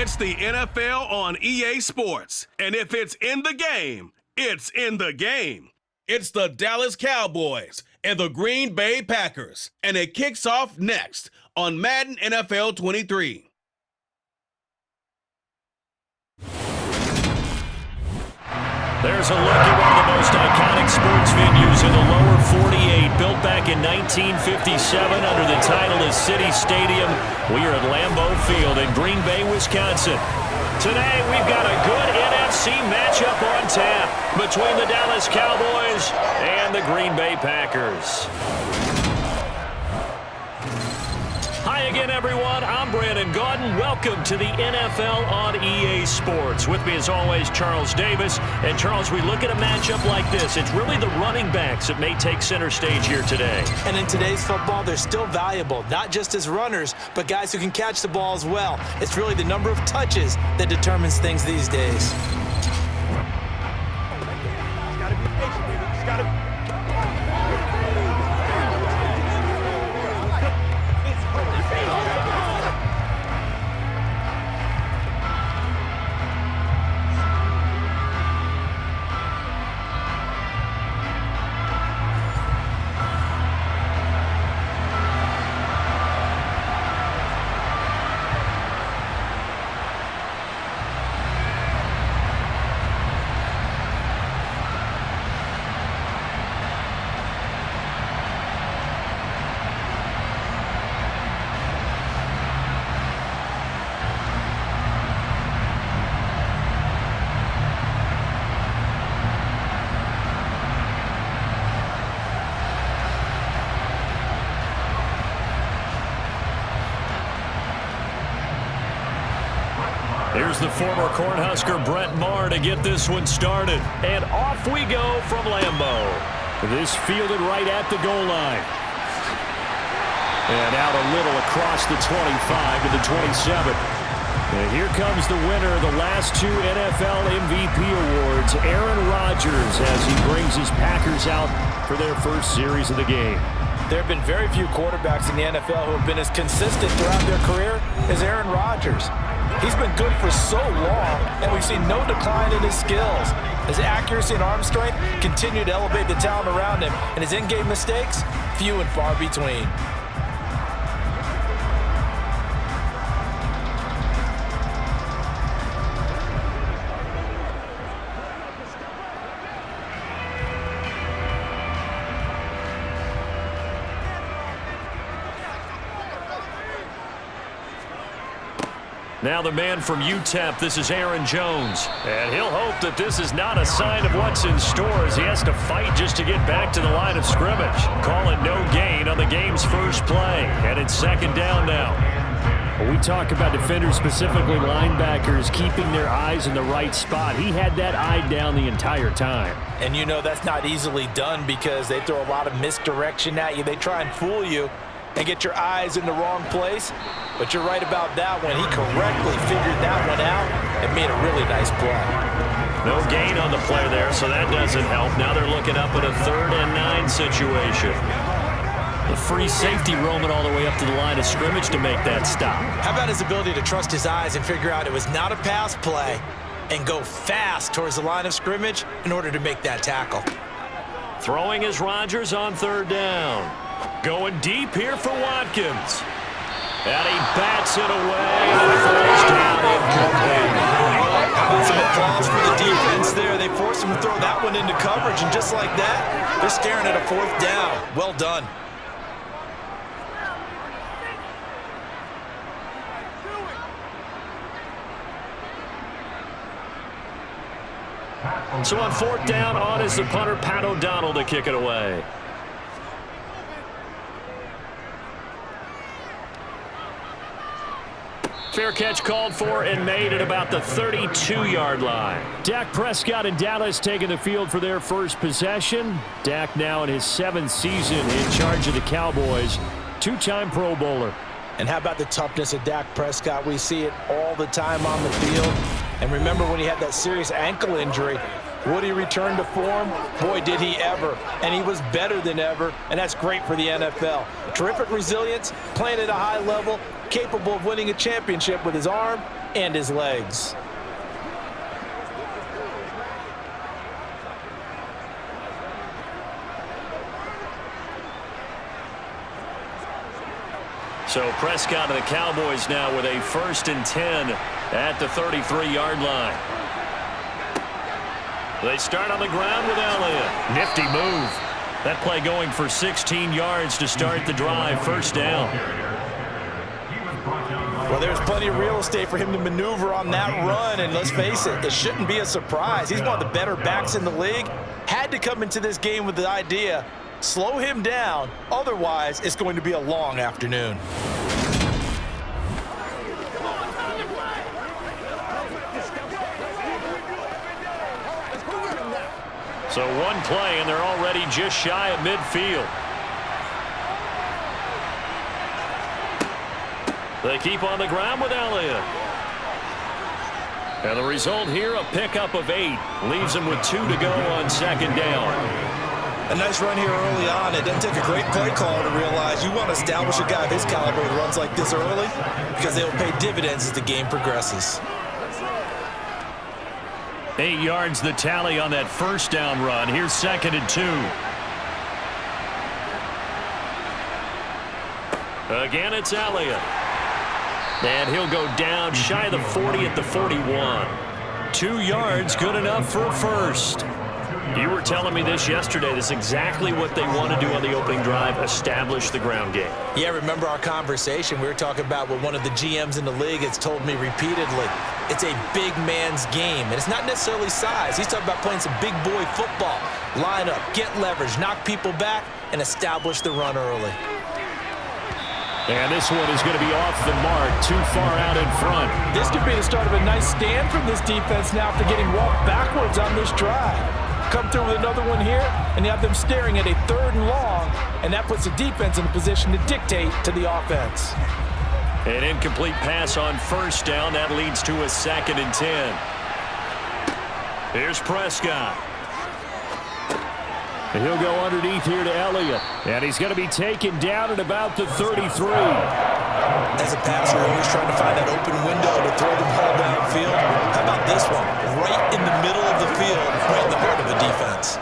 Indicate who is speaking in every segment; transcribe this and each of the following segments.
Speaker 1: It's the NFL on EA Sports. And if it's in the game, it's in the game. It's the Dallas Cowboys and the Green Bay Packers. And it kicks off next on Madden NFL 23.
Speaker 2: There's a look at one of the most iconic sports venues in the lower 48, built back in 1957 under the title of City Stadium. We are at Lambeau Field in Green Bay, Wisconsin. Today, we've got a good NFC matchup on tap between the Dallas Cowboys and the Green Bay Packers. Hi again, everyone. I'm Brandon Gaudin. Welcome to the NFL on EA Sports. With me, as always, Charles Davis. And, Charles, we look at a matchup like this. It's really the running backs that may take center stage here today.
Speaker 3: And in today's football, they're still valuable, not just as runners, but guys who can catch the ball as well. It's really the number of touches that determines things these days.
Speaker 4: Gotta be patient, baby. Just gotta...
Speaker 2: Here's the former Cornhusker Brett Maher to get this one started. And off we go from Lambeau. This fielded right at the goal line. And out a little across the 25 to the 27. And here comes the winner of the last two NFL MVP awards, Aaron Rodgers, as he brings his Packers out for their first series of the game.
Speaker 3: There have been very few quarterbacks in the NFL who have been as consistent throughout their career as Aaron Rodgers. He's been good for so long, and we've seen no decline in his skills. His accuracy and arm strength continue to elevate the talent around him, and his in-game mistakes, few and far between.
Speaker 2: Now the man from UTEP, this is Aaron Jones. And he'll hope that this is not a sign of what's in store as he has to fight just to get back to the line of scrimmage. Calling no gain on the game's first play. And it's second down now. When we talk about defenders, specifically linebackers, keeping their eyes in the right spot, he had that eye down the entire time.
Speaker 3: And you know that's not easily done because they throw a lot of misdirection at you. They try and fool you and get your eyes in the wrong place. But you're right about that one. He correctly figured that one out and made a really nice play.
Speaker 2: No gain on the play there, so that doesn't help. Now they're looking up at a 3rd and 9 situation. The free safety roaming all the way up to the line of scrimmage to make that stop.
Speaker 3: How about his ability to trust his eyes and figure out it was not a pass play and go fast towards the line of scrimmage in order to make that tackle.
Speaker 2: Throwing is Rodgers on 3rd down. Going deep here for Watkins. And he bats it away and throws down incomplete.
Speaker 3: Some applause for the defense there. They forced him to throw that one into coverage, and just like that, they're staring at a 4th down. Well done.
Speaker 2: So on 4th down, on is the punter, Pat O'Donnell, to kick it away. Fair catch called for and made at about the 32-yard line. Dak Prescott and Dallas taking the field for their first possession. Dak now in his 7th season in charge of the Cowboys. 2-time Pro Bowler.
Speaker 3: And how about the toughness of Dak Prescott? We see it all the time on the field. And remember when he had that serious ankle injury, would he return to form? Boy, did he ever. And he was better than ever, and that's great for the NFL. Terrific resilience, playing at a high level, capable of winning a championship with his arm and his legs.
Speaker 2: So Prescott and the Cowboys now with a 1st and 10 at the 33-yard line. They start on the ground with Elliott. Nifty move. That play going for 16 yards to start the drive. 1st down.
Speaker 3: Well, there's plenty of real estate for him to maneuver on that run, and let's face it, it shouldn't be a surprise. He's one of the better backs in the league. Had to come into this game with the idea, slow him down, otherwise it's going to be a long afternoon.
Speaker 2: So one play, and they're already just shy of midfield. They keep on the ground with Elliott. And the result here, a pickup of 8. Leaves them with 2 to go on 2nd down.
Speaker 3: A nice run here early on. It doesn't take a great play caller to realize you want to establish a guy of his caliber who runs like this early because they will pay dividends as the game progresses.
Speaker 2: 8 yards the tally on that 1st down run. Here's 2nd and 2. Again, it's Elliott. And he'll go down shy of the 40 at the 41. 2 yards, good enough for a 1st. You were telling me this yesterday. This is exactly what they want to do on the opening drive, establish the ground game.
Speaker 3: Yeah, remember our conversation? We were talking about what one of the GMs in the league has told me repeatedly. It's a big man's game, and it's not necessarily size. He's talking about playing some big boy football. Line up, get leverage, knock people back, and establish the run early.
Speaker 2: And this one is going to be off the mark, too far out in front.
Speaker 3: This could be the start of a nice stand from this defense now after getting walked backwards on this drive. Come through with another one here, and you have them staring at a 3rd and long, and that puts the defense in a position to dictate to the offense.
Speaker 2: An incomplete pass on 1st down. That leads to a 2nd and 10. Here's Prescott. And he'll go underneath here to Elliott. And he's going to be taken down at about the 33.
Speaker 3: As a passer, you're always trying to find that open window to throw the ball downfield. How about this one? Right in the middle of the field, right in the heart of the defense.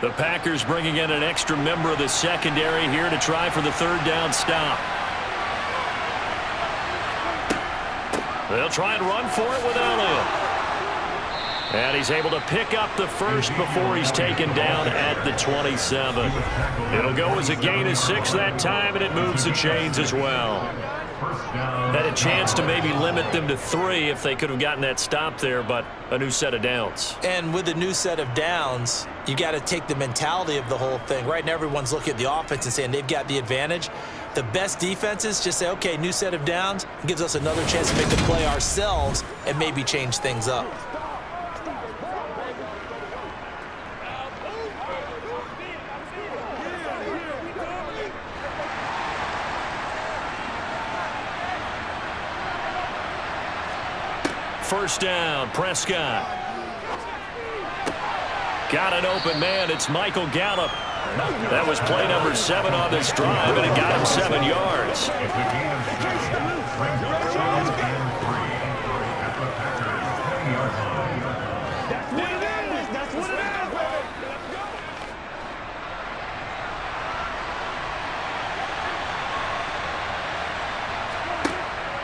Speaker 2: The Packers bringing in an extra member of the secondary here to try for the 3rd down stop. They'll try and run for it with Elliott. And he's able to pick up the 1st before he's taken down at the 27. It'll go as a gain of 6 that time, and it moves the chains as well. Had a chance to maybe limit them to 3 if they could have gotten that stop there, but a new set of downs.
Speaker 3: And with a new set of downs, you got to take the mentality of the whole thing. Right now, everyone's looking at the offense and saying they've got the advantage. The best defenses just say, okay, new set of downs gives us another chance to make the play ourselves and maybe change things up.
Speaker 2: First down, Prescott. Got an open man. It's Michael Gallup. That was play number 7 on this drive, and it got him 7 yards.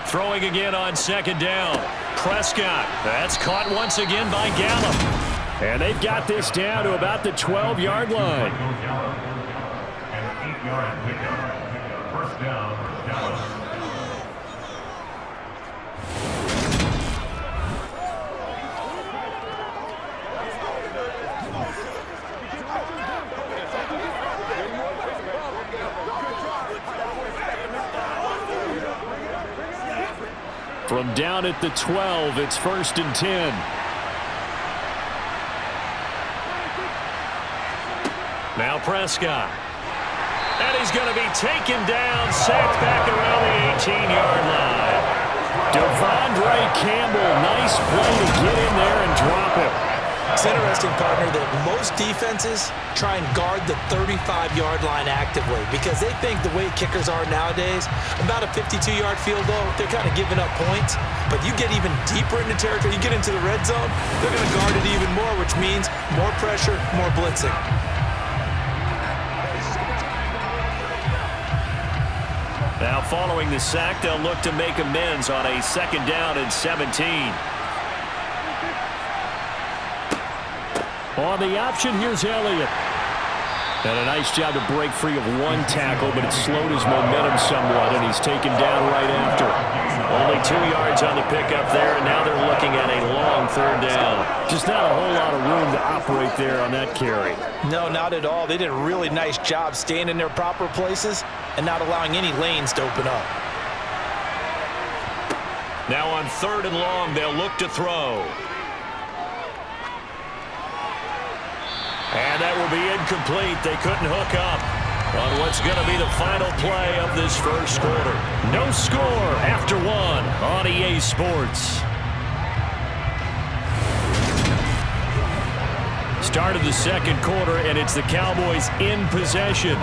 Speaker 2: Throwing again on 2nd down. Prescott. That's caught once again by Gallup. And they've got this down to about the 12-yard line. From down at the 12, it's 1st and 10. Now Prescott. And he's going to be taken down, sacked back around the 18-yard line. Devondre Campbell, nice play to get in there and drop him.
Speaker 3: It's interesting, partner, that most defenses try and guard the 35-yard line actively because they think the way kickers are nowadays, about a 52-yard field goal, they're kind of giving up points. But you get even deeper into territory, you get into the red zone, they're going to guard it even more, which means more pressure, more blitzing.
Speaker 2: Now following the sack, they'll look to make amends on a 2nd down and 17. On the option, here's Elliott. And a nice job to break free of one tackle, but it slowed his momentum somewhat, and he's taken down right after. Only 2 yards on the pickup there, and now they're looking at a long 3rd down. Just not a whole lot of room to operate there on that carry.
Speaker 3: No, not at all. They did a really nice job staying in their proper places and not allowing any lanes to open up.
Speaker 2: Now on 3rd and long, they'll look to throw. And that will be incomplete. They couldn't hook up on what's going to be the final play of this first quarter. No score after 1 on EA Sports. Start of the 2nd quarter, and it's the Cowboys in possession.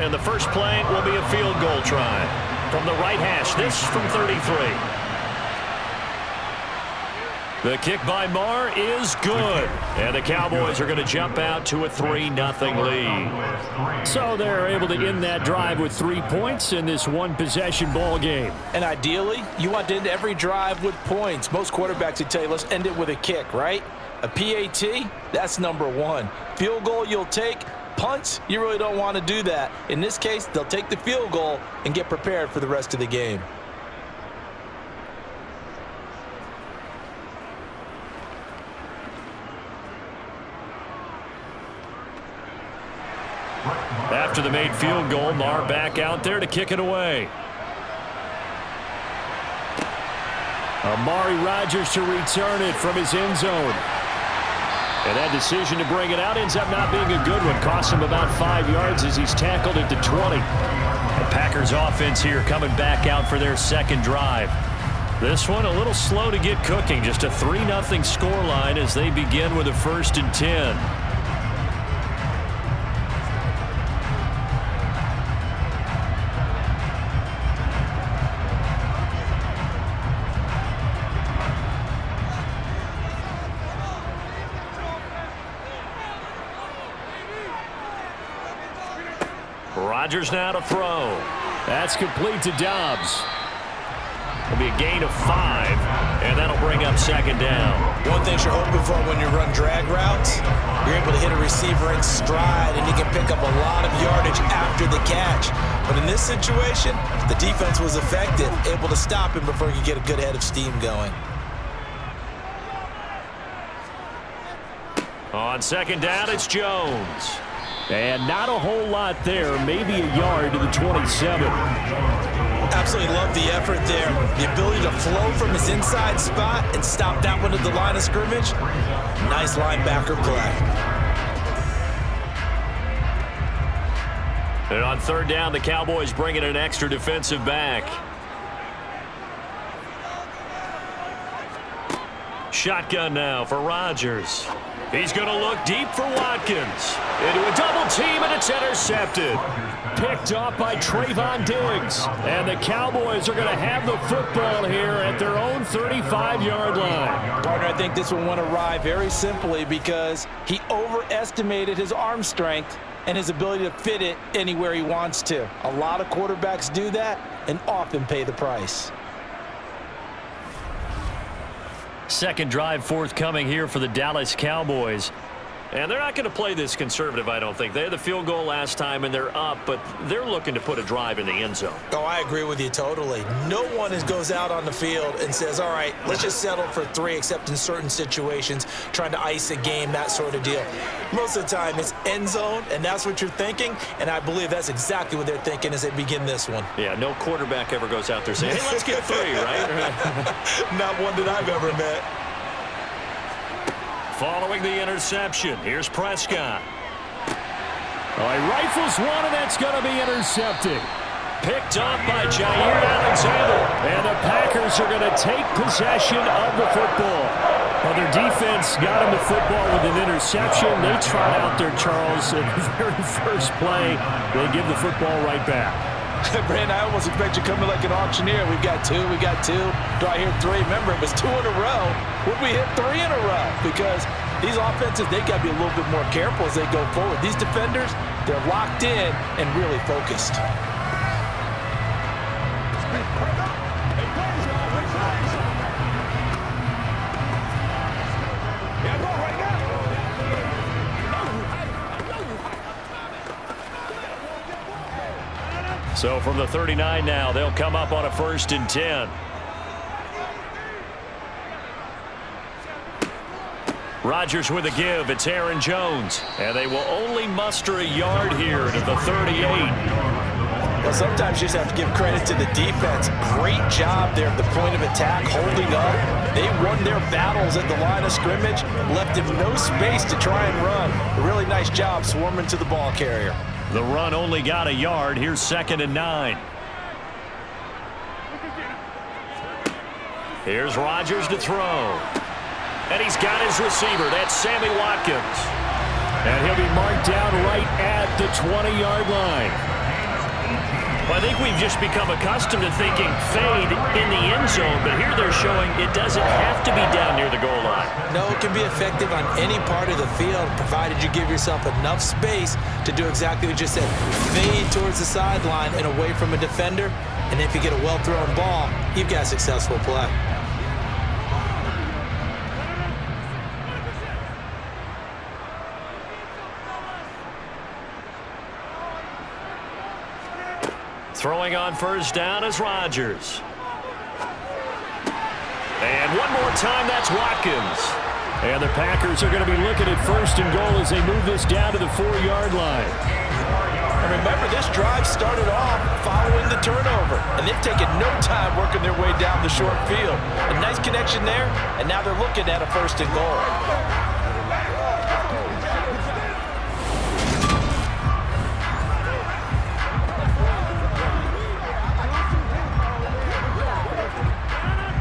Speaker 2: And the first play will be a field goal try from the right hash. This from 33. The kick by Marr is good. And the Cowboys are going to jump out to a 3-0 lead. So they're able to end that drive with 3 points in this one-possession ball game.
Speaker 3: And ideally, you want to end every drive with points. Most quarterbacks would tell you, let's end it with a kick, right? A PAT, that's number 1. Field goal you'll take. Punts, you really don't want to do that. In this case, they'll take the field goal and get prepared for the rest of the game.
Speaker 2: After the made field goal, Marr back out there to kick it away. Amari Rodgers to return it from his end zone. And that decision to bring it out ends up not being a good one. Costs him about 5 yards as he's tackled at the 20. The Packers offense here coming back out for their 2nd drive. This one a little slow to get cooking. Just a 3-0 scoreline as they begin with a 1st and 10. Rodgers now to throw. That's complete to Dobbs. It'll be a gain of 5, and that'll bring up 2nd down.
Speaker 3: One thing you're hoping for when you run drag routes, you're able to hit a receiver in stride, and he can pick up a lot of yardage after the catch. But in this situation, the defense was effective, able to stop him before he could get a good head of steam going.
Speaker 2: On 2nd down, it's Jones. And not a whole lot there, maybe a yard to the 27.
Speaker 3: Absolutely love the effort there. The ability to flow from his inside spot and stop that one at the line of scrimmage. Nice linebacker play.
Speaker 2: And on 3rd down, the Cowboys bring in an extra defensive back. Shotgun now for Rodgers. He's going to look deep for Watkins. Into a double team, and it's intercepted. Picked off by Trayvon Diggs. And the Cowboys are going to have the football here at their own 35-yard line.
Speaker 3: Partner, I think this one went awry very simply because he overestimated his arm strength and his ability to fit it anywhere he wants to. A lot of quarterbacks do that and often pay the price.
Speaker 2: 2nd drive forthcoming here for the Dallas Cowboys. And they're not going to play this conservative, I don't think. They had the field goal last time, and they're up, but they're looking to put a drive in the end zone.
Speaker 3: Oh, I agree with you totally. No one goes out on the field and says, all right, let's just settle for 3, except in certain situations, trying to ice a game, that sort of deal. Most of the time, it's end zone, and that's what you're thinking, and I believe that's exactly what they're thinking as they begin this one.
Speaker 2: Yeah, no quarterback ever goes out there saying, hey, let's get 3, right?
Speaker 3: Not one that I've ever met.
Speaker 2: Following the interception, here's Prescott. Oh, he rifles one, and that's going to be intercepted. Picked off by Jair Alexander. And the Packers are going to take possession of the football. Well, their defense got him the football with an interception. They trot out there, Charles, in the very first play. They give the football right back.
Speaker 3: Brandon, I almost expect you coming like an auctioneer. We've got two. Do I hear three? Remember, it was 2 in a row. Would we hit 3 in a row? Because these offenses, they got to be a little bit more careful as they go forward. These defenders, they're locked in and really focused.
Speaker 2: So from the 39 now, they'll come up on a 1st and 10. Rodgers with a give. It's Aaron Jones. And they will only muster a yard here to the 38.
Speaker 3: Well, sometimes you just have to give credit to the defense. Great job there at the point of attack, holding up. They won their battles at the line of scrimmage, left him no space to try and run. A really nice job swarming to the ball carrier.
Speaker 2: The run only got a yard. Here's 2nd and 9. Here's Rodgers to throw. And he's got his receiver. That's Sammy Watkins. And he'll be marked down right at the 20-yard line. Well, I think we've just become accustomed to thinking fade in the end zone, but here they're showing it doesn't have to be down near the goal line.
Speaker 3: No, it can be effective on any part of the field, provided you give yourself enough space to do exactly what you said. Fade towards the sideline and away from a defender, and if you get a well-thrown ball, you've got a successful play.
Speaker 2: Throwing on 1st down is Rodgers. And one more time, that's Watkins. And the Packers are going to be looking at 1st and goal as they move this down to the 4-yard line.
Speaker 3: And remember, this drive started off following the turnover, and they've taken no time working their way down the short field. A nice connection there, and now they're looking at a 1st and goal.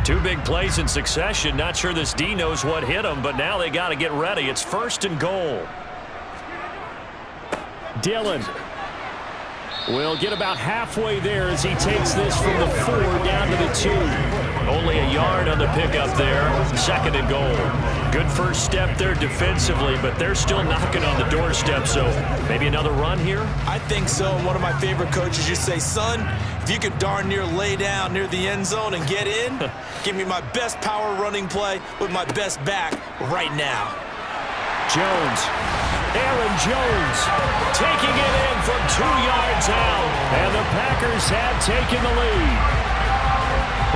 Speaker 2: Two big plays in succession. Not sure this D knows what hit him, but now they got to get ready. It's 1st and goal. Dillon will get about halfway there as he takes this from the 4 down to the 2. Only a yard on the pickup there. 2nd and goal. Good first step there defensively, but they're still knocking on the doorstep, so maybe another run here?
Speaker 3: I think so. And one of my favorite coaches used to say, son, if you could darn near lay down near the end zone and get in, give me my best power running play with my best back right now.
Speaker 2: Jones. Aaron Jones taking it in from 2 yards out. And the Packers have taken the lead.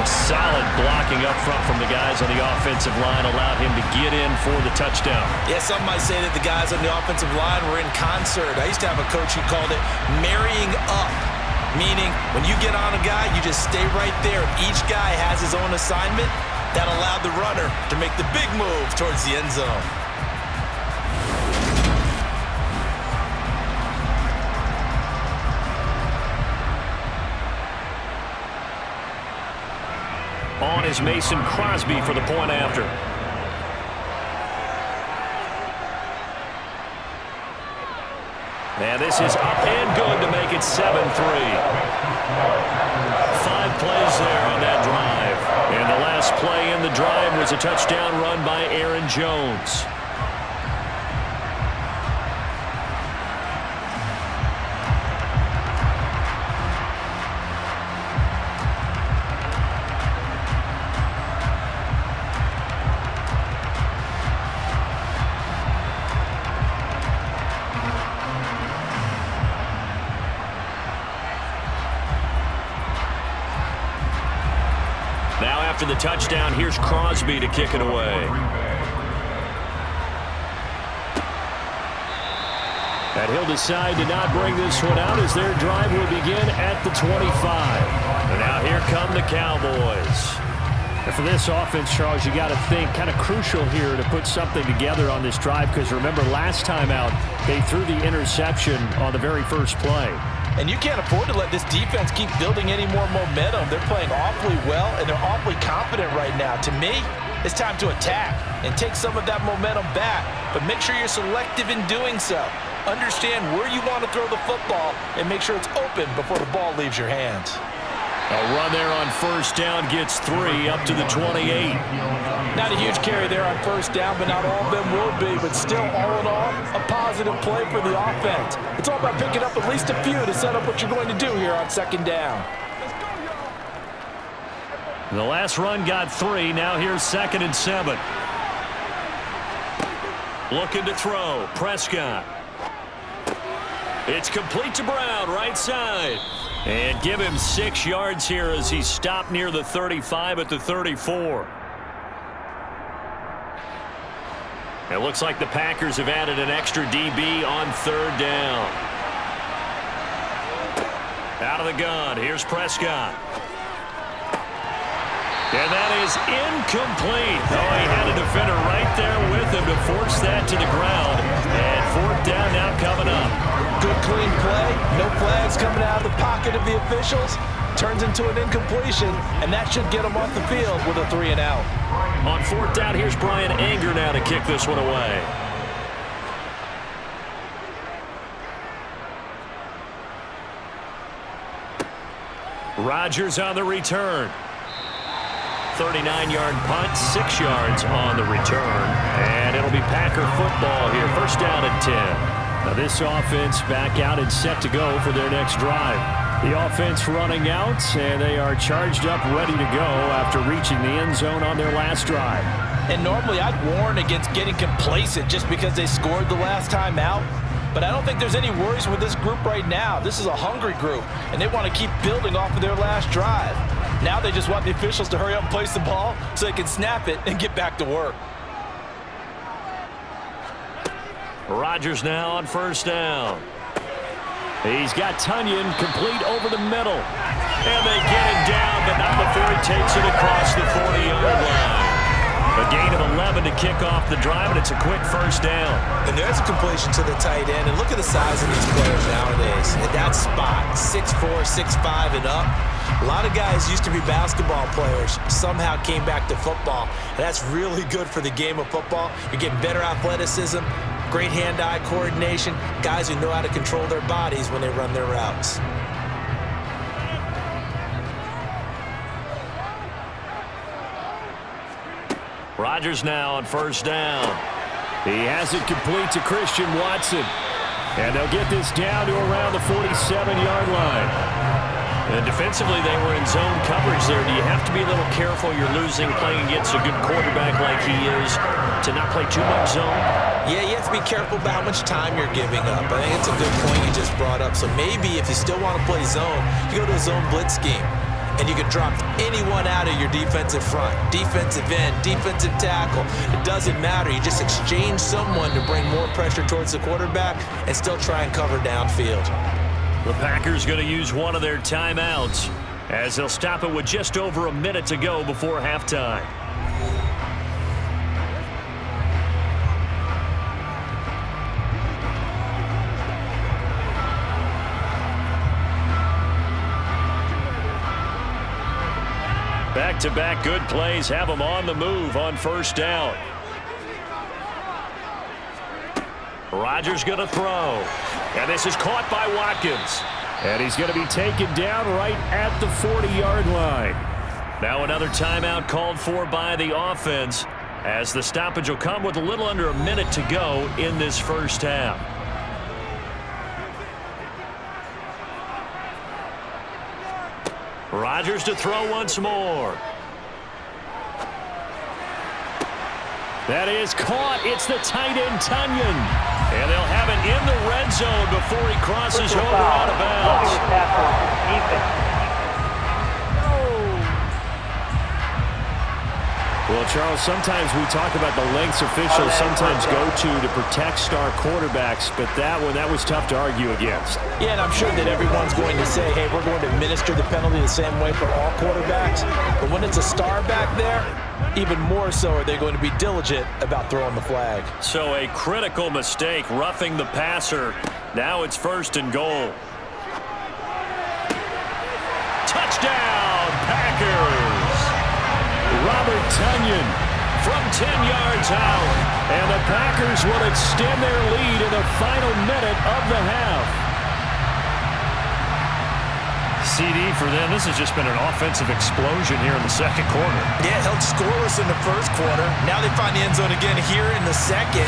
Speaker 2: Solid blocking up front from the guys on the offensive line allowed him to get in for the touchdown.
Speaker 3: Yeah, some might say that the guys on the offensive line were in concert. I used to have a coach who called it marrying up, meaning when you get on a guy, you just stay right there. Each guy has his own assignment. That allowed the runner to make the big move towards the end zone.
Speaker 2: On is Mason Crosby for the point after. And this is up and good to make it 7-3. 5 plays there on that drive. And the last play in the drive was a touchdown run by Aaron Jones. Now after the touchdown, here's Crosby to kick it away. And he'll decide to not bring this one out as their drive will begin at the 25. And now here come the Cowboys. And for this offense, Charles, you got to think kind of crucial here to put something together on this drive, because remember last time out they threw the interception on the very first play.
Speaker 3: And you can't afford to let this defense keep building any more momentum. They're playing awfully well, and they're awfully confident right now. To me, it's time to attack and take some of that momentum back, but make sure you're selective in doing so. Understand where you want to throw the football and make sure it's open before the ball leaves your hands.
Speaker 2: A run there on first down gets 3 up to the 28.
Speaker 3: Not a huge carry there on first down, but not all of them will be. But still, all in all, a positive play for the offense. It's all about picking up at least a few to set up what you're going to do here on second down.
Speaker 2: The last run got 3. Now here's 2nd and 7. Looking to throw. Prescott. It's complete to Brown, right side. And give him 6 yards here as he stopped near the 35 at the 34. It looks like the Packers have added an extra DB on 3rd down. Out of the gun, here's Prescott. And that is incomplete. Oh, he had a defender right there with him to force that to the ground. And 4th down now coming up.
Speaker 3: Good clean play. No flags coming out of the pocket of the officials. Turns into an incompletion, and that should get him off the field with a 3 and out.
Speaker 2: On 4th down, here's Brian Anger now to kick this one away. Rodgers on the return. 39-yard punt, 6 yards on the return. And it'll be Packer football here. 1st down and 10. Now this offense back out and set to go for their next drive. The offense running out, and they are charged up, ready to go after reaching the end zone on their last drive.
Speaker 3: And normally I'd warn against getting complacent just because they scored the last time out. But I don't think there's any worries with this group right now. This is a hungry group, and they want to keep building off of their last drive. Now they just want the officials to hurry up and place the ball so they can snap it and get back to work.
Speaker 2: Rodgers now on 1st down. He's got Tunyon complete over the middle. And they get him down, but not before he takes it across the 40-yard line. A gain of 11 to kick off the drive, and it's a quick 1st down.
Speaker 3: And there's a completion to the tight end. And look at the size of these players nowadays. At that spot, 6'4", 6'5", and up. A lot of guys used to be basketball players, somehow came back to football. And that's really good for the game of football. You're getting better athleticism, great hand-eye coordination, guys who know how to control their bodies when they run their routes.
Speaker 2: Rodgers now on 1st down. He has it complete to Christian Watson. And they'll get this down to around the 47-yard line. And defensively, they were in zone coverage there. Do you have to be a little careful? You're losing playing against a good quarterback like he is to not play too much zone?
Speaker 3: Yeah, you have to be careful about how much time you're giving up. I think it's a good point you just brought up. So maybe if you still want to play zone, you go to a zone blitz scheme. And you can drop anyone out of your defensive front, defensive end, defensive tackle. It doesn't matter. You just exchange someone to bring more pressure towards the quarterback and still try and cover downfield.
Speaker 2: The Packers going to use one of their timeouts as they'll stop it with just over a minute to go before halftime. Back-to-back good plays have them on the move on 1st down. Rodgers going to throw. And this is caught by Watkins. And he's going to be taken down right at the 40-yard line. Now another timeout called for by the offense as the stoppage will come with a little under a minute to go in this 1st half. Rodgers to throw once more. That is caught. It's the tight end, Tunyon. And they'll have it in the red zone before he crosses over out of bounds. Well, Charles, sometimes we talk about the lengths officials sometimes go to protect star quarterbacks, but that was tough to argue against.
Speaker 3: Yeah, and I'm sure that everyone's going to say, hey, we're going to administer the penalty the same way for all quarterbacks. But when it's a star back there, even more so are they going to be diligent about throwing the flag.
Speaker 2: So a critical mistake, roughing the passer. Now it's 1st and goal. Touchdown, Packers! Robert Tonyan from 10 yards out. And the Packers will extend their lead in the final minute of the half. CD for them. This has just been an offensive explosion here in the second quarter.
Speaker 3: Yeah, held scoreless in the first quarter. Now they find the end zone again here in the second.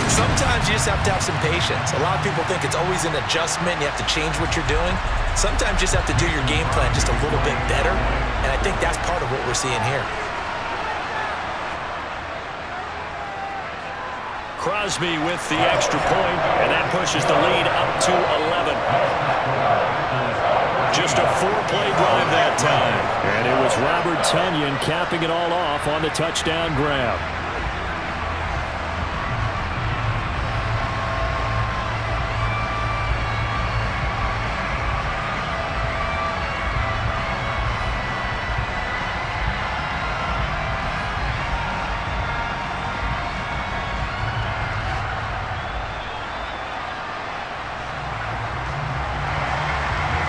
Speaker 3: Sometimes you just have to have some patience. A lot of people think it's always an adjustment. You have to change what you're doing. Sometimes you just have to do your game plan just a little bit better. And I think that's part of what we're seeing here.
Speaker 2: Crosby with the extra point, and that pushes the lead up to 11. Just a 4-play drive that time. And it was Robert Tonyan capping it all off on the touchdown grab.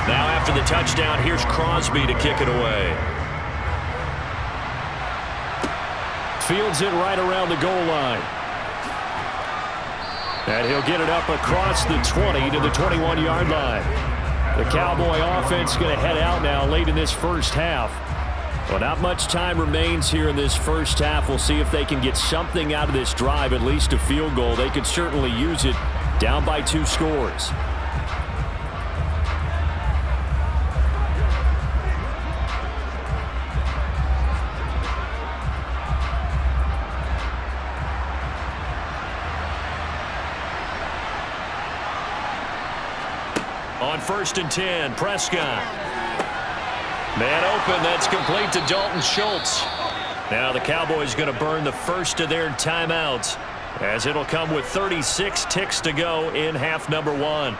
Speaker 2: Now after the touchdown, here's Crosby to kick it away. Fields it right around the goal line. And he'll get it up across the 20 to the 21-yard line. The Cowboy offense going to head out now late in this first half. Well, not much time remains here in this first half. We'll see if they can get something out of this drive, at least a field goal. They could certainly use it down by 2 scores. On 1st and 10, Prescott. Man open, that's complete to Dalton Schultz. Now the Cowboys going to burn the first of their timeouts, as it'll come with 36 ticks to go in half number 1.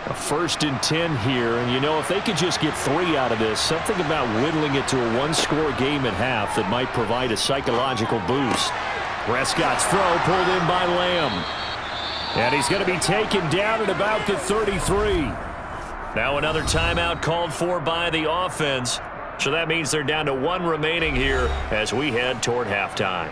Speaker 2: A 1st and 10 here, and you know, if they could just get 3 out of this, something about whittling it to a 1-score game at half that might provide a psychological boost. Prescott's throw pulled in by Lamb. And he's going to be taken down at about the 33. Now another timeout called for by the offense. So that means they're down to 1 remaining here as we head toward halftime.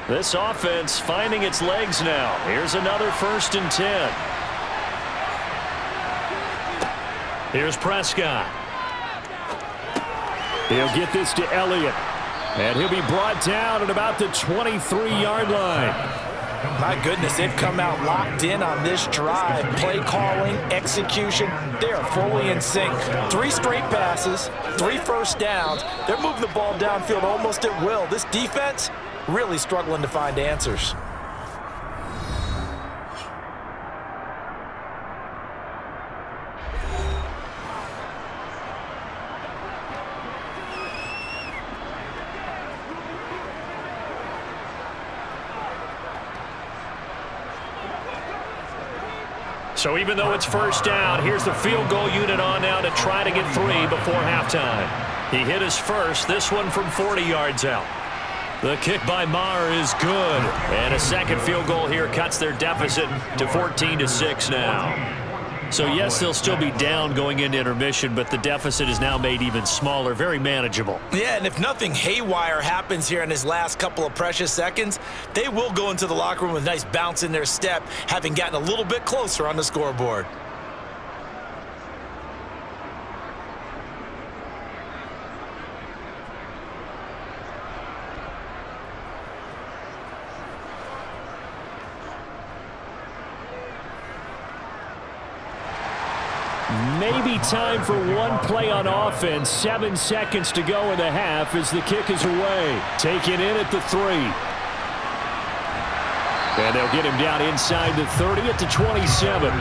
Speaker 2: This offense finding its legs now. Here's another 1st and 10. Here's Prescott. He'll get this to Elliott. And he'll be brought down at about the 23-yard line.
Speaker 3: My goodness, they've come out locked in on this drive. Play calling, execution, they are fully in sync. 3 straight passes, 3 first downs. They're moving the ball downfield almost at will. This defense really struggling to find answers.
Speaker 2: So even though it's 1st down, here's the field goal unit on now to try to get 3 before halftime. He hit his first, this one from 40 yards out. The kick by Maher is good. And a second field goal here cuts their deficit to 14-6 now. So, yes, they'll still be down going into intermission, but the deficit is now made even smaller, very manageable.
Speaker 3: Yeah, and if nothing haywire happens here in his last couple of precious seconds, they will go into the locker room with a nice bounce in their step, having gotten a little bit closer on the scoreboard.
Speaker 2: Maybe time for one play on offense. 7 seconds to go in the half as the kick is away. Taken in at the 3. And they'll get him down inside the 30 at the 27.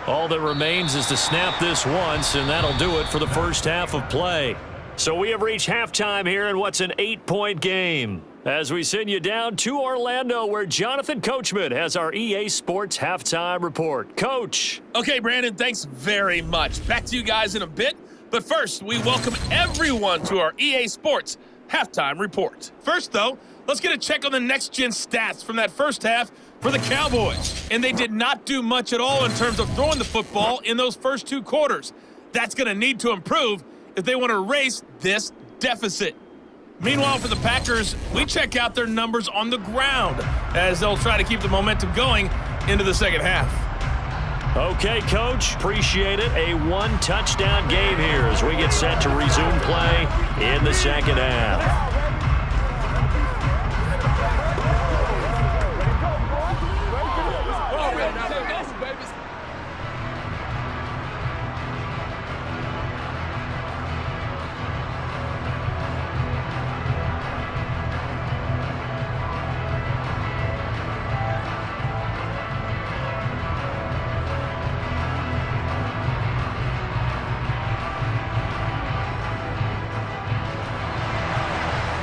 Speaker 2: All that remains is to snap this once, and that'll do it for the first half of play. So we have reached halftime here in what's an 8-point game. As we send you down to Orlando, where Jonathan Coachman has our EA Sports halftime report. Coach.
Speaker 5: Okay, Brandon, thanks very much. Back to you guys in a bit. But first, we welcome everyone to our EA Sports halftime report. First, though, let's get a check on the next-gen stats from that first half for the Cowboys. And they did not do much at all in terms of throwing the football in those first 2 quarters. That's going to need to improve if they want to erase this deficit. Meanwhile, for the Packers, we check out their numbers on the ground as they'll try to keep the momentum going into the second half.
Speaker 2: Okay, Coach, appreciate it. A 1-touchdown game here as we get set to resume play in the second half.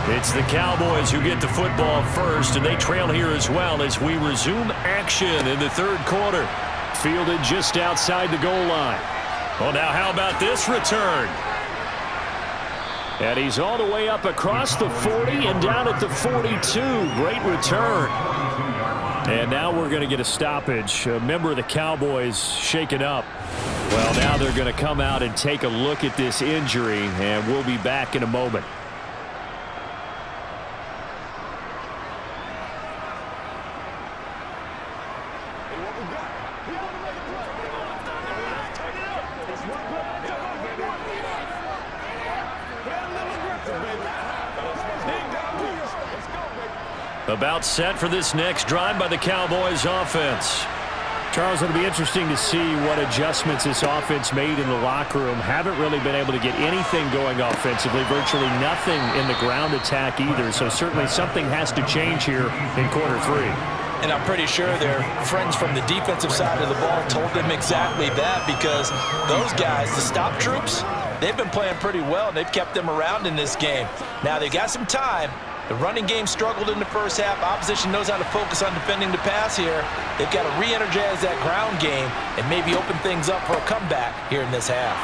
Speaker 2: It's the Cowboys who get the football first, and they trail here as well as we resume action in the third quarter. Fielded just outside the goal line. Well, now how about this return? And he's all the way up across the 40 and down at the 42. Great return. And now we're going to get a stoppage. A member of the Cowboys shaken up. Well, now they're going to come out and take a look at this injury, and we'll be back in a moment. About set for this next drive by the Cowboys offense. Charles, it'll be interesting to see what adjustments this offense made in the locker room. Haven't really been able to get anything going offensively, virtually nothing in the ground attack either. So certainly something has to change here in quarter 3.
Speaker 3: And I'm pretty sure their friends from the defensive side of the ball told them exactly that, because those guys, the stop troops, they've been playing pretty well, and they've kept them around in this game. Now they've got some time. The running game struggled in the first half. Opposition knows how to focus on defending the pass here. They've got to re-energize that ground game and maybe open things up for a comeback here in this half.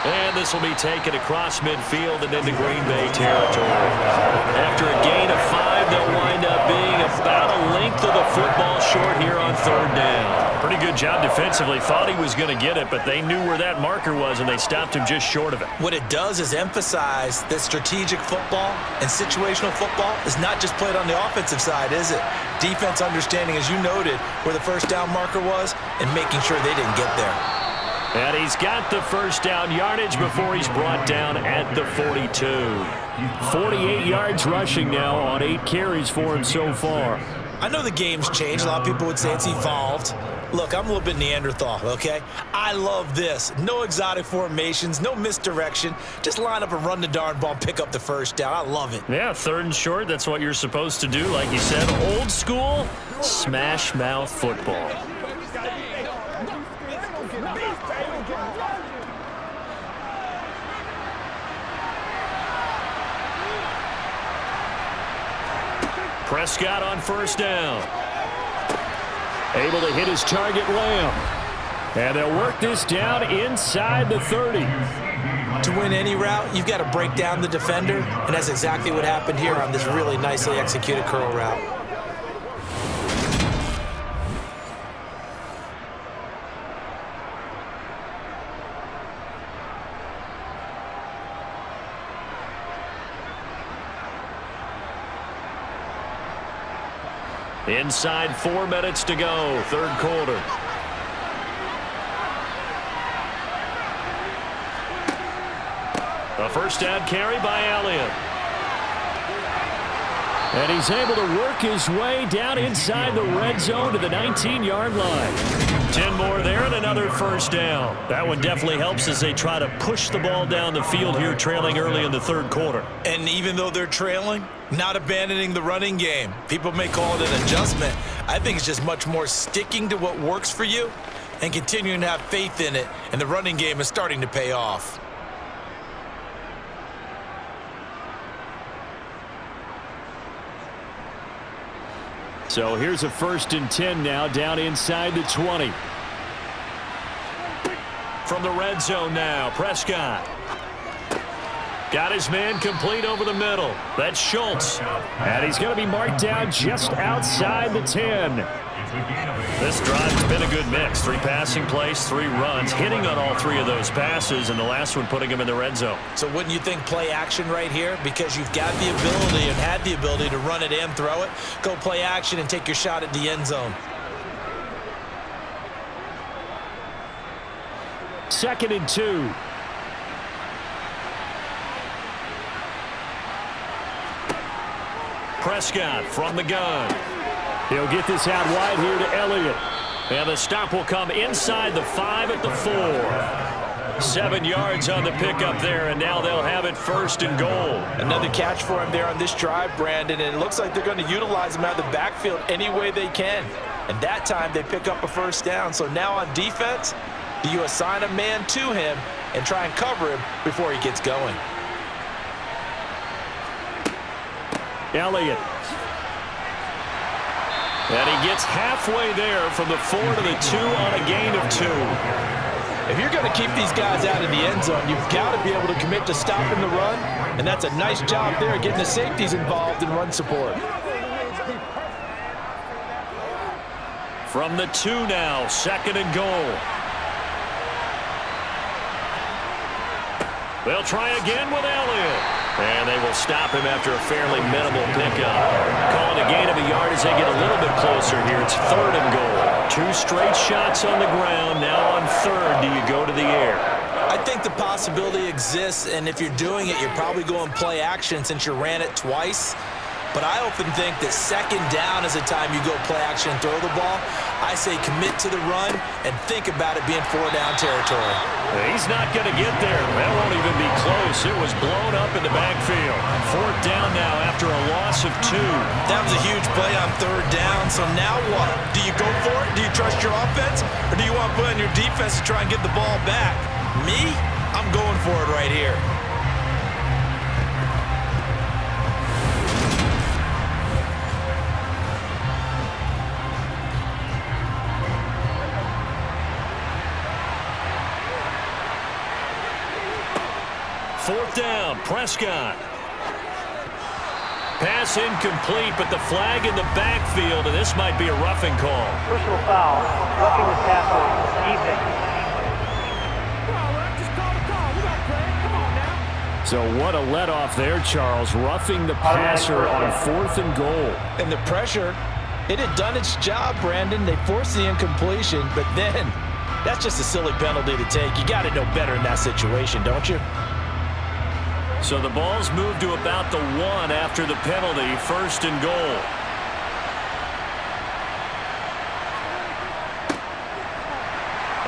Speaker 2: And this will be taken across midfield and into Green Bay territory. After a gain of 5, they'll wind up being about a length of the football short here on third down. Pretty good job defensively. Thought he was going to get it, but they knew where that marker was, and they stopped him just short of it.
Speaker 3: What it does is emphasize that strategic football and situational football is not just played on the offensive side, is it? Defense understanding, as you noted, where the first down marker was and making sure they didn't get there.
Speaker 2: And he's got the first down yardage before he's brought down at the 42. 48 yards rushing now on 8 carries for him so far.
Speaker 3: I know the game's changed. A lot of people would say it's evolved. Look, I'm a little bit Neanderthal, okay? I love this. No exotic formations, no misdirection. Just line up and run the darn ball and pick up the first down. I love it.
Speaker 2: Yeah, third and short, that's what you're supposed to do. Like you said, old school, smash mouth football. Prescott on first down. Able to hit his target, Lamb. And they'll work this down inside the 30.
Speaker 3: To win any route, you've got to break down the defender, and that's exactly what happened here on this really nicely executed curl route.
Speaker 2: Inside 4 minutes to go, third quarter. A first down carry by Elliott. And he's able to work his way down inside the red zone to the 19-yard line. 10 more there and another first down. That one definitely helps as they try to push the ball down the field here, trailing early in the third quarter.
Speaker 3: And even though they're trailing, not abandoning the running game. People may call it an adjustment. I think it's just much more sticking to what works for you and continuing to have faith in it. And the running game is starting to pay off.
Speaker 2: So here's a 1st and 10 now, down inside the 20. From the red zone now, Prescott. Got his man complete over the middle. That's Schultz. And he's going to be marked down just outside the 10. This drive's been a good mix. 3 passing plays, 3 runs, hitting on all 3 of those passes, and the last one putting him in the red zone.
Speaker 3: So wouldn't you think play action right here? Because you've got the ability and had the ability to run it and throw it. Go play action and take your shot at the end zone.
Speaker 2: 2nd and 2. Prescott from the gun. He'll get this out wide here to Elliott. And the stop will come inside the 5 at the 4. 7 yards on the pickup there, and now they'll have it 1st and goal.
Speaker 3: Another catch for him there on this drive, Brandon, and it looks like they're going to utilize him out of the backfield any way they can. And that time they pick up a first down. So now on defense, do you assign a man to him and try and cover him before he gets going?
Speaker 2: Elliott. And he gets halfway there from the 4 to the 2 on a gain of 2.
Speaker 3: If you're going to keep these guys out of the end zone, you've got to be able to commit to stopping the run, and that's a nice job there getting the safeties involved in run support.
Speaker 2: From the 2 now, 2nd and goal. They'll try again with Elliott. And they will stop him after a fairly minimal pickup. Calling a gain of a yard as they get a little bit closer here. It's 3rd and goal. 2 straight shots on the ground. Now on 3rd, do you go to the air?
Speaker 3: I think the possibility exists, and if you're doing it, you're probably going play action since you ran it twice. But I often think that 2nd down is the time you go play action and throw the ball. I say commit to the run and think about it being 4-down territory.
Speaker 2: He's not going to get there. That won't even be close. It was blown up in the backfield. 4th down now after a loss of 2.
Speaker 3: That was a huge play on 3rd down. So now what? Do you go for it? Do you trust your offense? Or do you want to put on your defense to try and get the ball back? Me? I'm going for it right here.
Speaker 2: Fourth down, Prescott. Pass incomplete, but the flag in the backfield, and this might be a roughing call.
Speaker 6: Personal foul, roughing the tackle, defense.
Speaker 2: So what a let-off there, Charles. Roughing the passer on 4th and goal.
Speaker 3: And the pressure, it had done its job, Brandon. They forced the incompletion, but then that's just a silly penalty to take. You got to know better in that situation, don't you?
Speaker 2: So the ball's moved to about the 1 after the penalty, 1st and goal.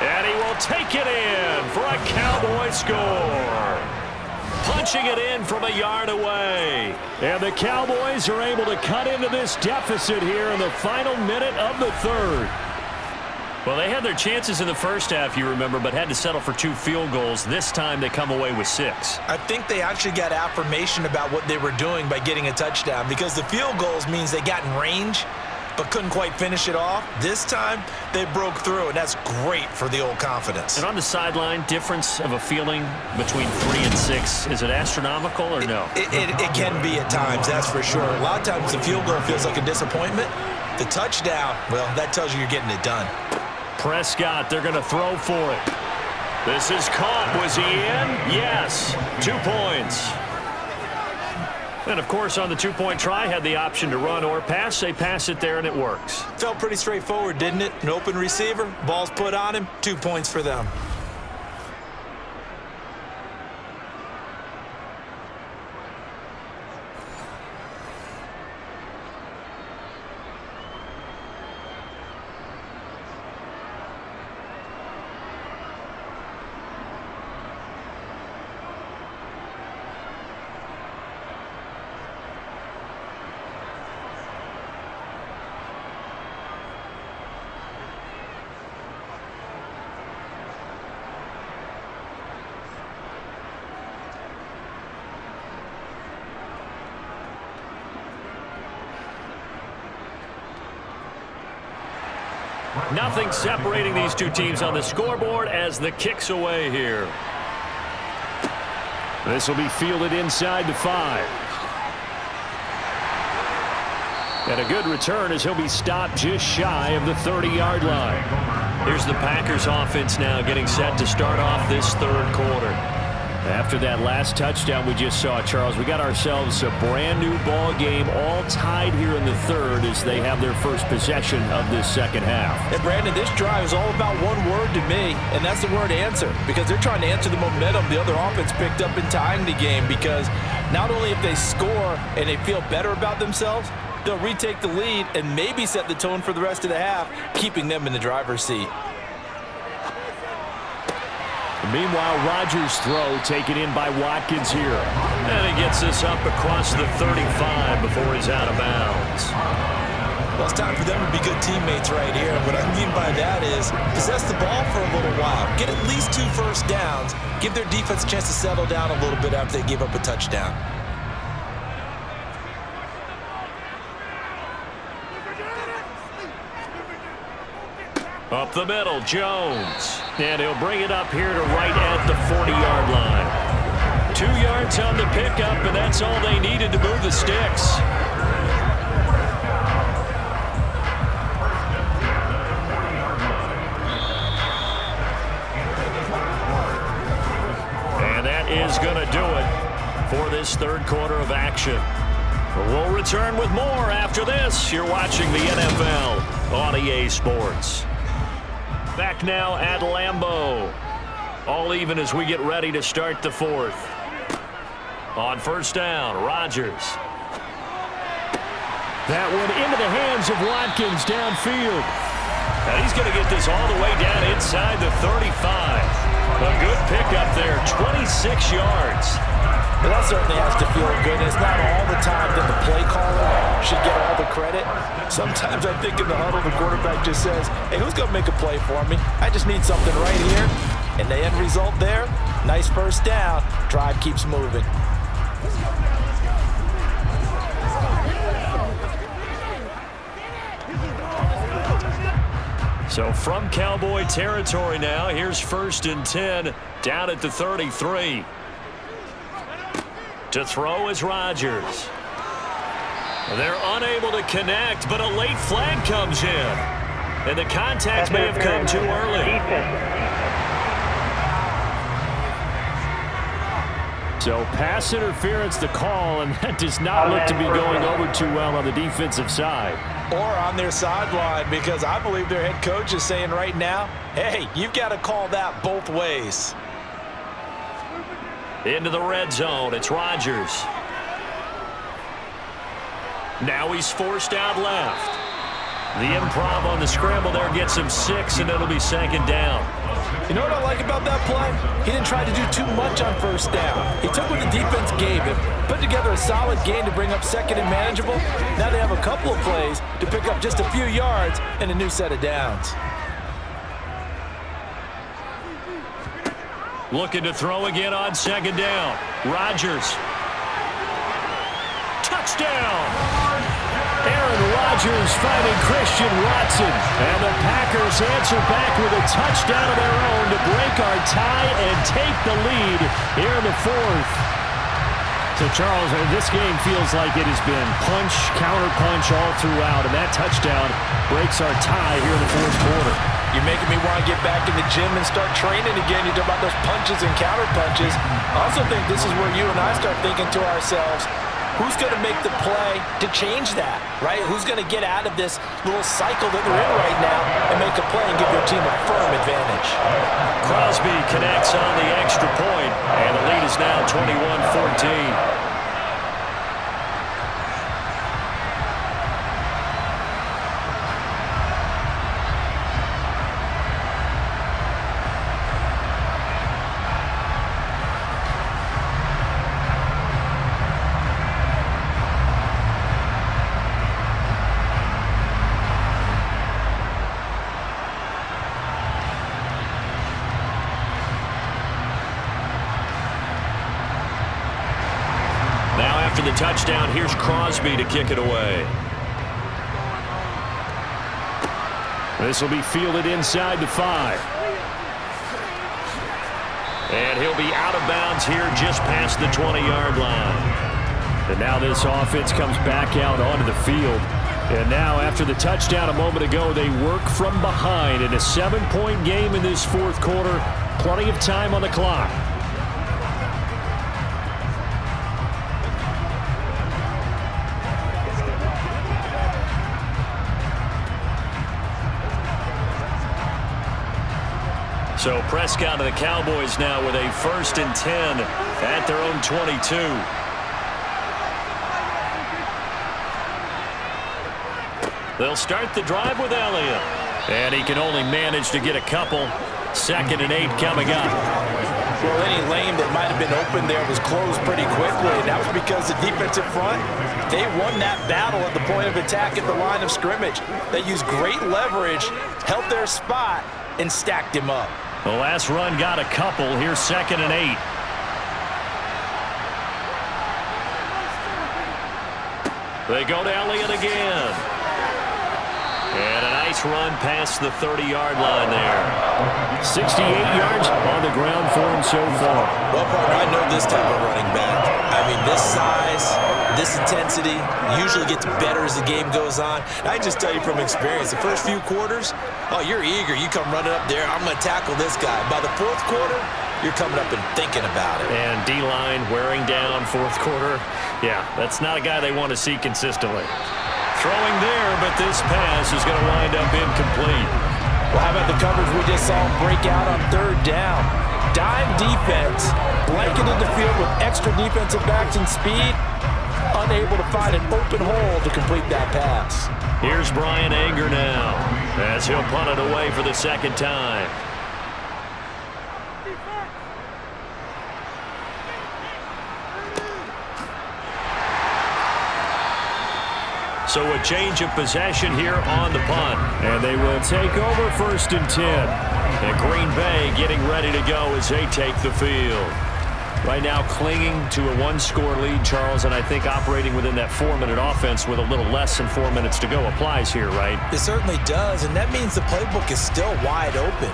Speaker 2: And he will take it in for a Cowboy score. Punching it in from a yard away. And the Cowboys are able to cut into this deficit here in the final minute of the 3rd. Well, they had their chances in the first half, you remember, but had to settle for 2 field goals. This time they come away with 6.
Speaker 3: I think they actually got affirmation about what they were doing by getting a touchdown, because the field goals means they got in range but couldn't quite finish it off. This time they broke through, and that's great for the old confidence.
Speaker 2: And on the sideline, difference of a feeling between 3 and 6, is it astronomical or no?
Speaker 3: It can be at times, that's for sure. A lot of times the field goal feels like a disappointment. The touchdown, well, that tells you you're getting it done.
Speaker 2: Prescott, they're going to throw for it. This is caught. Was he in? Yes. 2 points. And, of course, on the two-point try, had the option to run or pass. They pass it there, and it works.
Speaker 3: Felt pretty straightforward, didn't it? An open receiver, ball's put on him, 2 points for them.
Speaker 2: Nothing separating these two teams on the scoreboard as the kick's away here. This will be fielded inside the 5. And a good return as he'll be stopped just shy of the 30-yard line. Here's the Packers offense now getting set to start off this third quarter. After that last touchdown we just saw, Charles, we got ourselves a brand new ball game, all tied here in the third as they have their first possession of this second half.
Speaker 3: And Brandon, this drive is all about one word to me, and that's the word answer, because they're trying to answer the momentum the other offense picked up in tying the game, because not only if they score and they feel better about themselves, they'll retake the lead and maybe set the tone for the rest of the half, keeping them in the driver's seat.
Speaker 2: Meanwhile, Rodgers' throw taken in by Watkins here. And he gets this up across the 35 before he's out of bounds.
Speaker 3: Well, it's time for them to be good teammates right here. What I mean by that is possess the ball for a little while. Get at least 2 first downs. Give their defense a chance to settle down a little bit after they give up a touchdown.
Speaker 2: Up the middle, Jones. And he'll bring it up here to right at the 40-yard line. 2 yards on the pickup, and that's all they needed to move the sticks. And that is going to do it for this third quarter of action. We'll return with more after this. You're watching the NFL on EA Sports. Back now at Lambeau. All even as we get ready to start the fourth. On first down, Rodgers. That one into the hands of Watkins downfield. And he's going to get this all the way down inside the 35. A good pickup there, 26 yards.
Speaker 3: Well, that certainly has to feel good. It's not all the time that the play caller should get all the credit. Sometimes I think in the huddle, the quarterback just says, hey, who's going to make a play for me? I just need something right here. And the end result there, nice first down. Drive keeps moving.
Speaker 2: So from Cowboy territory now, here's 1st and 10 down at the 33. To throw is Rodgers. They're unable to connect, but a late flag comes in. And the contact may have come too early. So pass interference the call, and that does not look to be going over too well on the defensive side.
Speaker 3: Or on their sideline, because I believe their head coach is saying right now, hey, you've got to call that both ways.
Speaker 2: Into the red zone, it's Rodgers. Now he's forced out left. The improv on the scramble there gets him 6, and it'll be 2nd down.
Speaker 3: You know what I like about that play? He didn't try to do too much on first down. He took what the defense gave him, put together a solid gain to bring up 2nd and manageable. Now they have a couple of plays to pick up just a few yards and a new set of downs.
Speaker 2: Looking to throw again on 2nd down. Rodgers. Touchdown! Aaron Rodgers finding Christian Watson. And the Packers answer back with a touchdown of their own to break our tie and take the lead here in the fourth. So, Charles, this game feels like it has been punch, counter-punch all throughout, and that touchdown breaks our tie here in the fourth quarter.
Speaker 3: You're making me want to get back in the gym and start training again. You talk about those punches and counter punches. I also think this is where you and I start thinking to ourselves, who's going to make the play to change that, right? Who's going to get out of this little cycle that they're in right now and make a play and give their team a firm advantage?
Speaker 2: Crosby connects on the extra point, and the lead is now 21-14. After the touchdown, here's Crosby to kick it away. This will be fielded inside the 5. And he'll be out of bounds here just past the 20-yard line. And now this offense comes back out onto the field. And now after the touchdown a moment ago, they work from behind in a 7-point game in this fourth quarter. Plenty of time on the clock. So Prescott and the Cowboys now with a 1st and 10 at their own 22. They'll start the drive with Elliott. And he can only manage to get a couple. 2nd and 8 coming up.
Speaker 3: Well, any lane that might have been open there was closed pretty quickly, and that was because the defensive front, they won that battle at the point of attack at the line of scrimmage. They used great leverage, held their spot, and stacked him up.
Speaker 2: The last run got a couple. Here's 2nd and 8. They go to Elliott again. And a nice run past the 30-yard line there. 68 yards on the ground for him so far.
Speaker 3: Well, partner, I know this type of running back. I mean, this size, this intensity usually gets better as the game goes on. I just tell you from experience, the first few quarters, oh, you're eager. You come running up there, I'm going to tackle this guy. By the fourth quarter, you're coming up and thinking about it.
Speaker 2: And D-line wearing down fourth quarter. Yeah, that's not a guy they want to see consistently. Throwing there, but this pass is going to wind up incomplete.
Speaker 3: Well, how about the coverage we just saw break out on 3rd down? Dime defense, blanketed the field with extra defensive backs and speed, unable to find an open hole to complete that pass.
Speaker 2: Here's Brian Anger now, as he'll punt it away for the 2nd time. So a change of possession here on the punt. And they will take over 1st and 10. And Green Bay getting ready to go as they take the field. Right now clinging to a 1-score lead, Charles, and I think operating within that 4-minute offense with a little less than 4 minutes to go applies here, right?
Speaker 3: It certainly does, and that means the playbook is still wide open.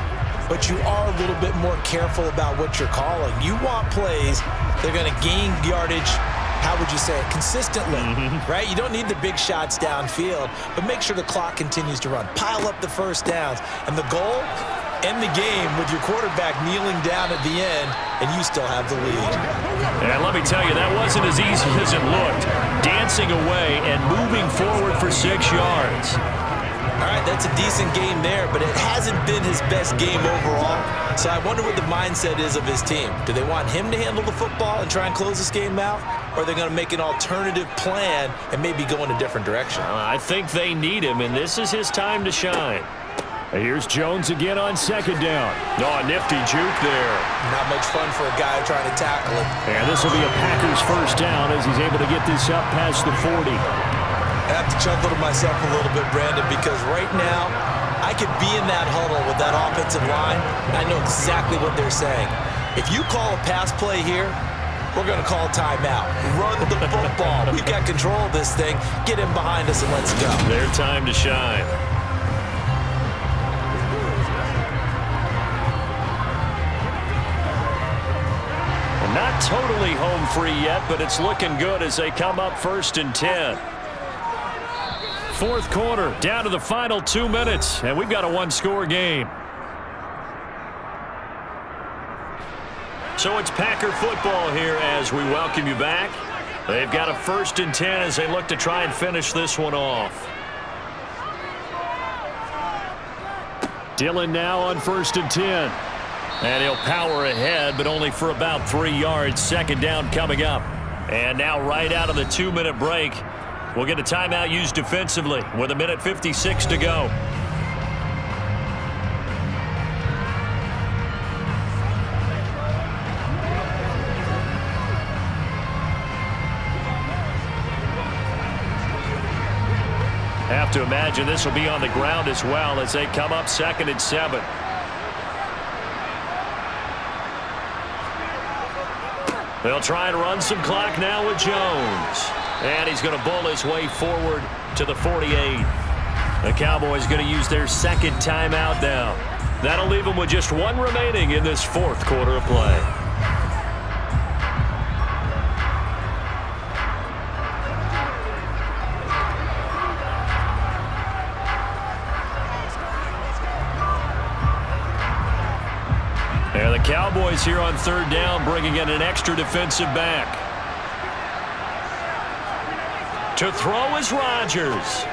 Speaker 3: But you are a little bit more careful about what you're calling. You want plays that are going to gain yardage, how would you say it, consistently, right? You don't need the big shots downfield, but make sure the clock continues to run. Pile up the first downs. And the goal, end the game with your quarterback kneeling down at the end, and you still have the lead.
Speaker 2: And let me tell you, that wasn't as easy as it looked. Dancing away and moving forward for 6 yards.
Speaker 3: All right, that's a decent game there, but it hasn't been his best game overall. So I wonder what the mindset is of his team. Do they want him to handle the football and try and close this game out? Or are they going to make an alternative plan and maybe go in a different direction?
Speaker 2: I think they need him, and this is his time to shine. Here's Jones again on 2nd down. Oh, a nifty juke there.
Speaker 3: Not much fun for a guy trying to tackle it.
Speaker 2: And this will be a Packers 1st down as he's able to get this up past the 40.
Speaker 3: I have to chuckle to myself a little bit, Brandon, because right now I could be in that huddle with that offensive line, and I know exactly what they're saying. If you call a pass play here, we're going to call timeout. Run the football. We've got control of this thing. Get him behind us and let's go.
Speaker 2: Their time to shine. Not totally home free yet, but it's looking good as they come up 1st and 10. Fourth quarter, down to the final 2 minutes, and we've got a 1-score game. So it's Packer football here as we welcome you back. They've got a 1st and 10 as they look to try and finish this one off. Dillon now on 1st and 10. And he'll power ahead, but only for about 3 yards. 2nd down coming up. And now right out of the 2-minute break, we'll get a timeout used defensively with 1:56 to go. Have to imagine this will be on the ground as well as they come up 2nd and 7. They'll try and run some clock now with Jones. And he's going to bull his way forward to the 48. The Cowboys going to use their 2nd timeout now. That'll leave them with just 1 remaining in this 4th quarter of play. And the Cowboys here on 3rd down, bringing in an extra defensive back. To throw is Rodgers.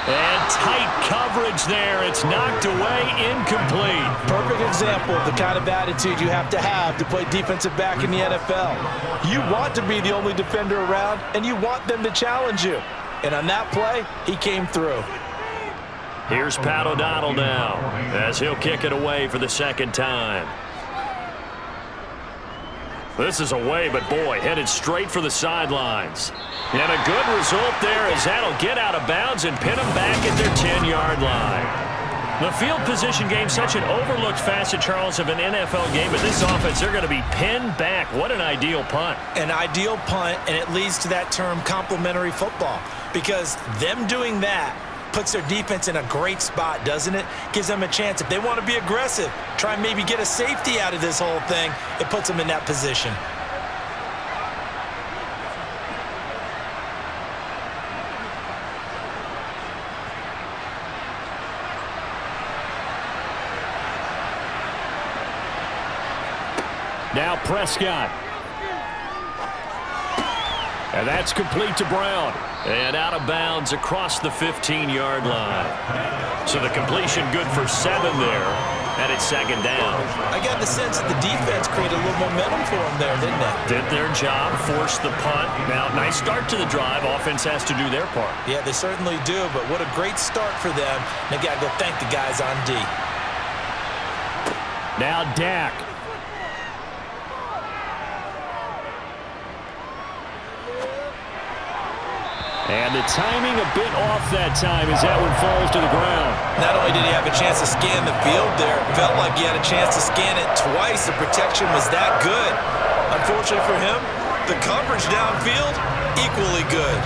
Speaker 2: And tight coverage there. It's knocked away, incomplete.
Speaker 3: Perfect example of the kind of attitude you have to play defensive back in the NFL. You want to be the only defender around, and you want them to challenge you. And on that play, he came through.
Speaker 2: Here's Pat O'Donnell now as he'll kick it away for the 2nd time. This is away, but boy, headed straight for the sidelines. And a good result there as that'll get out of bounds and pin them back at their 10-yard line. The field position game, such an overlooked facet, Charles, of an NFL game. But this offense, they're going to be pinned back. What an ideal punt.
Speaker 3: An ideal punt, and it leads to that term complementary football. Because them doing that puts their defense in a great spot, doesn't it? Gives them a chance. If they want to be aggressive, try and maybe get a safety out of this whole thing, it puts them in that position.
Speaker 2: Now Prescott. And that's complete to Brown. And out of bounds across the 15-yard line. So the completion good for 7 there. And it's 2nd down.
Speaker 3: I got the sense that the defense created a little momentum for them there, didn't they?
Speaker 2: Did their job, forced the punt. Now, nice start to the drive. Offense has to do their part.
Speaker 3: Yeah, they certainly do, but what a great start for them. They got to go thank the guys on D.
Speaker 2: Now Dak. And the timing a bit off that time as that one falls to the ground.
Speaker 3: Not only did he have a chance to scan the field there, it felt like he had a chance to scan it twice. The protection was that good. Unfortunately for him, the coverage downfield, equally good.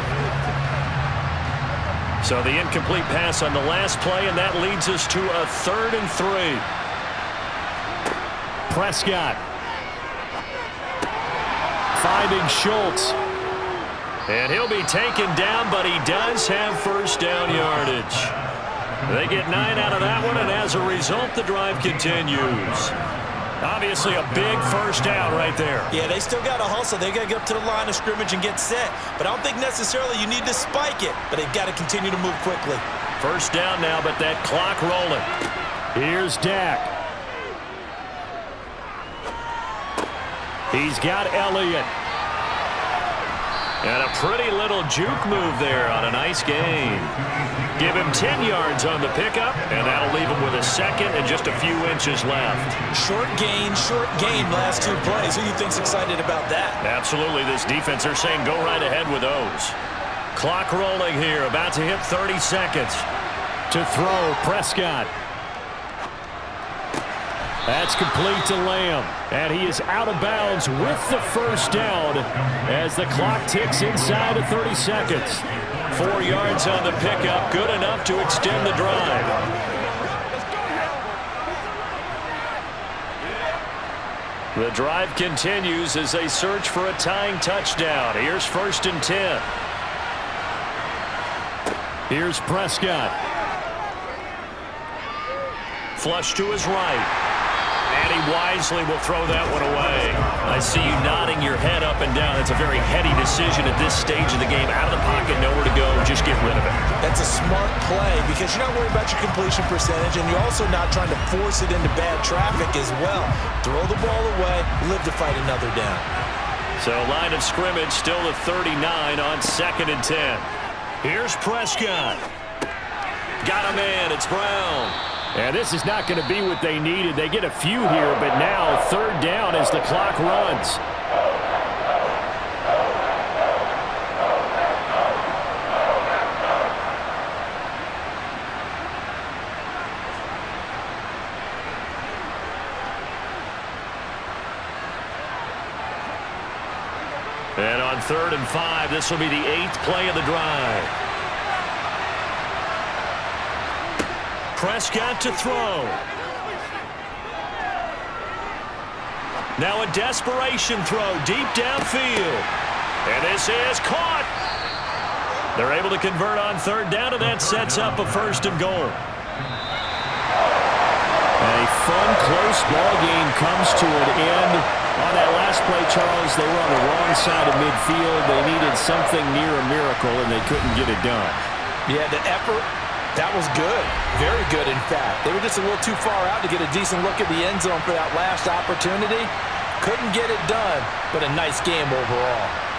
Speaker 2: So the incomplete pass on the last play, and that leads us to a 3rd and 3. Prescott. Finding Schultz. And he'll be taken down, but he does have 1st down yardage. They get 9 out of that one, and as a result, the drive continues. Obviously a big 1st down right there.
Speaker 3: Yeah, they still got to hustle. They got to get up to the line of scrimmage and get set. But I don't think necessarily you need to spike it, but they've got to continue to move quickly.
Speaker 2: 1st down now, but that clock rolling. Here's Dak. He's got Elliott. And a pretty little juke move there on a nice gain. Give him 10 yards on the pickup, and that'll leave him with a 2nd and just a few inches left.
Speaker 3: Short gain, last 2 plays. Who do you think's excited about that?
Speaker 2: Absolutely. This defense, they're saying go right ahead with those. Clock rolling here, about to hit 30 seconds. To throw, Prescott. That's complete to Lamb. And he is out of bounds with the 1st down as the clock ticks inside of 30 seconds. 4 yards on the pickup, good enough to extend the drive. The drive continues as they search for a tying touchdown. Here's 1st and 10. Here's Prescott. Flush to his right. And he wisely will throw that one away. I see you nodding your head up and down. That's a very heady decision at this stage of the game. Out of the pocket, nowhere to go. Just get rid of it.
Speaker 3: That's a smart play because you're not worried about your completion percentage, and you're also not trying to force it into bad traffic as well. Throw the ball away, live to fight another down.
Speaker 2: So line of scrimmage still at 39 on 2nd and 10. Here's Prescott. Got a man. It's Brown. And this is not going to be what they needed. They get a few here, but now 3rd down as the clock runs. And on 3rd and 5, this will be the 8th play of the drive. Prescott to throw. Now a desperation throw deep downfield. And this is caught. They're able to convert on 3rd down, and that sets up a 1st and goal. A fun, close ball game comes to an end. On that last play, Charles, they were on the wrong side of midfield. They needed something near a miracle, and they couldn't get it done.
Speaker 3: Yeah, the effort, that was good. Very good, in fact. They were just a little too far out to get a decent look at the end zone for that last opportunity. Couldn't get it done, but a nice game overall.